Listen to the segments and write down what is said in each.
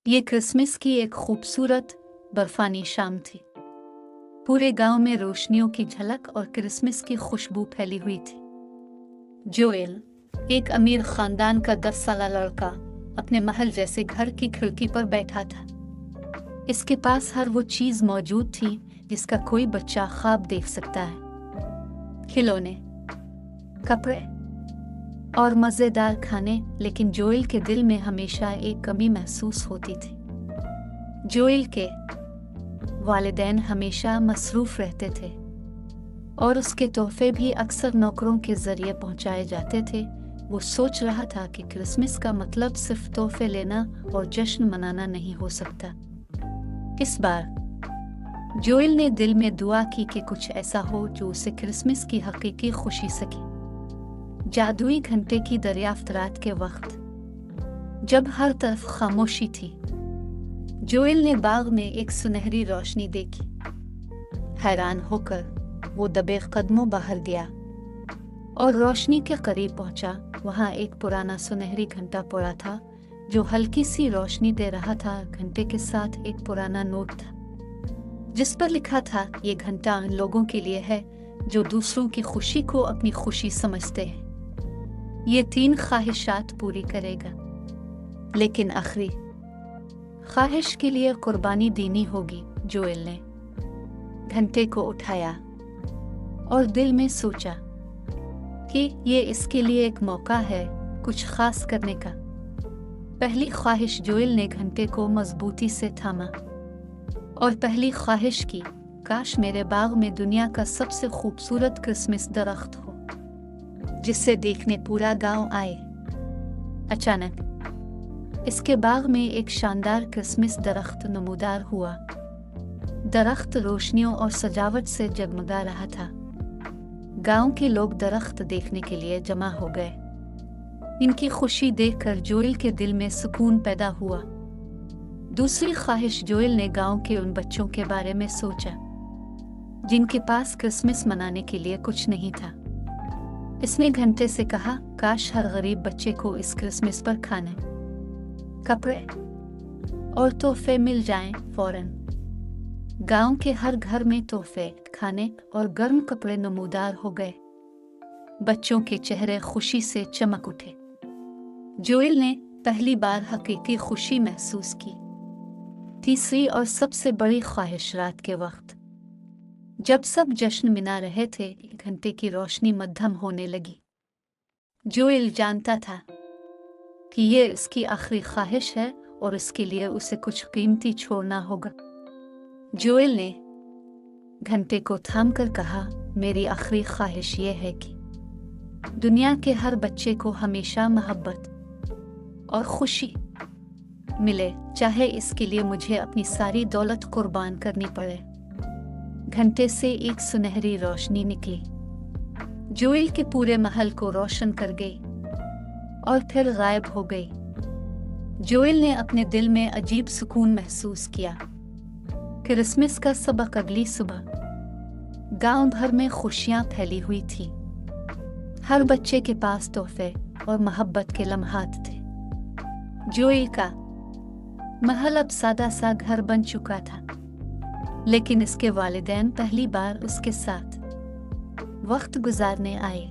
ये क्रिसमस की एक खूबसूरत बर्फानी शाम थी। पूरे गांव में रोशनियों की झलक और क्रिसमस की खुशबू फैली हुई थी। जोएल, एक अमीर खानदान का 10 साल लड़का, अपने महल जैसे घर की खिड़की पर बैठा था। इसके पास हर वो चीज मौजूद थी जिसका कोई बच्चा ख्वाब देख सकता है। खिलौने, कपड़े और मजेदार खाने, लेकिन जोएल के दिल में हमेशा एक कमी महसूस होती थी। जोएल के वालिदैन हमेशा मसरूफ रहते थे और उसके तोहफे भी अक्सर नौकरों के जरिए पहुंचाए जाते थे। वो सोच रहा था कि क्रिसमस का मतलब सिर्फ तोहफे लेना और जश्न मनाना नहीं हो सकता। इस बार जोएल ने दिल में दुआ की कि कुछ ऐसा हो जो उसे क्रिसमस की हकीकी खुशी सके। जादुई घंटे की दरियाफ्त रात के वक्त, जब हर तरफ खामोशी थी, जोएल ने बाग में एक सुनहरी रोशनी देखी। हैरान होकर वो दबे कदमों बाहर गया और रोशनी के करीब पहुंचा। वहां एक पुराना सुनहरी घंटा पड़ा था जो हल्की सी रोशनी दे रहा था। घंटे के साथ एक पुराना नोट था जिस पर लिखा था, ये घंटा उन लोगों के लिए है जो दूसरों की खुशी को अपनी खुशी समझते हैं। ये 3 ख्वाहिशात पूरी करेगा, लेकिन आखिरी ख्वाहिश के लिए कुर्बानी देनी होगी। जोएल ने घंटे को उठाया और दिल में सोचा कि ये इसके लिए एक मौका है कुछ खास करने का। पहली ख्वाहिश, जोएल ने घंटे को मजबूती से थामा और पहली ख्वाहिश की, काश मेरे बाग में दुनिया का सबसे खूबसूरत क्रिसमस दरख्त हो जिसे देखने पूरा गांव आए। अचानक इसके बाग में एक शानदार क्रिसमस दरख्त नमूदार हुआ। दरख्त रोशनियों और सजावट से जगमगा रहा था। गांव के लोग दरख्त देखने के लिए जमा हो गए। इनकी खुशी देखकर जोएल के दिल में सुकून पैदा हुआ। दूसरी ख्वाहिश, जोएल ने गांव के उन बच्चों के बारे में सोचा जिनके पास क्रिसमस मनाने के लिए कुछ नहीं था। इसने घंटे से कहा, काश हर गरीब बच्चे को इस क्रिसमस पर खाने, कपड़े और तोहफे मिल जाएं फौरन। गांव के हर घर में तोहफे, खाने और गर्म कपड़े नमूदार हो गए। बच्चों के चेहरे खुशी से चमक उठे। जोएल ने पहली बार हकीकी खुशी महसूस की। तीसरी और सबसे बड़ी ख्वाहिश, रात के वक्त जब सब जश्न मना रहे थे, घंटे की रोशनी मध्यम होने लगी। जोएल जानता था कि ये इसकी आखिरी ख्वाहिश है और इसके लिए उसे कुछ कीमती छोड़ना होगा। जोएल ने घंटे को थामकर कहा, मेरी आखिरी ख्वाहिश ये है कि दुनिया के हर बच्चे को हमेशा मोहब्बत और खुशी मिले, चाहे इसके लिए मुझे अपनी सारी दौलत कुर्बान करनी पड़े। घंटे से एक सुनहरी रोशनी निकली, जोएल के पूरे महल को रोशन कर गई और फिर गायब हो गई। जोएल ने अपने दिल में अजीब सुकून महसूस किया। क्रिसमस का सबक, अगली सुबह गांव भर में खुशियां फैली हुई थी। हर बच्चे के पास तोहफे और मोहब्बत के लम्हात थे। जोएल का महल अब सादा सा घर बन चुका था, लेकिन इसके वालिदैन पहली बार उसके साथ वक्त गुजारने आए।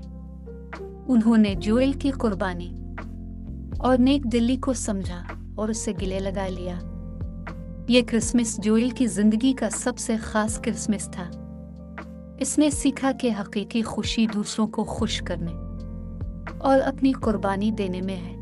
उन्होंने जोएल की कुर्बानी और नेक दिली को समझा और उसे गले लगा लिया। ये क्रिसमस जोएल की जिंदगी का सबसे खास क्रिसमस था। इसने सीखा कि हकीकी खुशी दूसरों को खुश करने और अपनी कुर्बानी देने में है।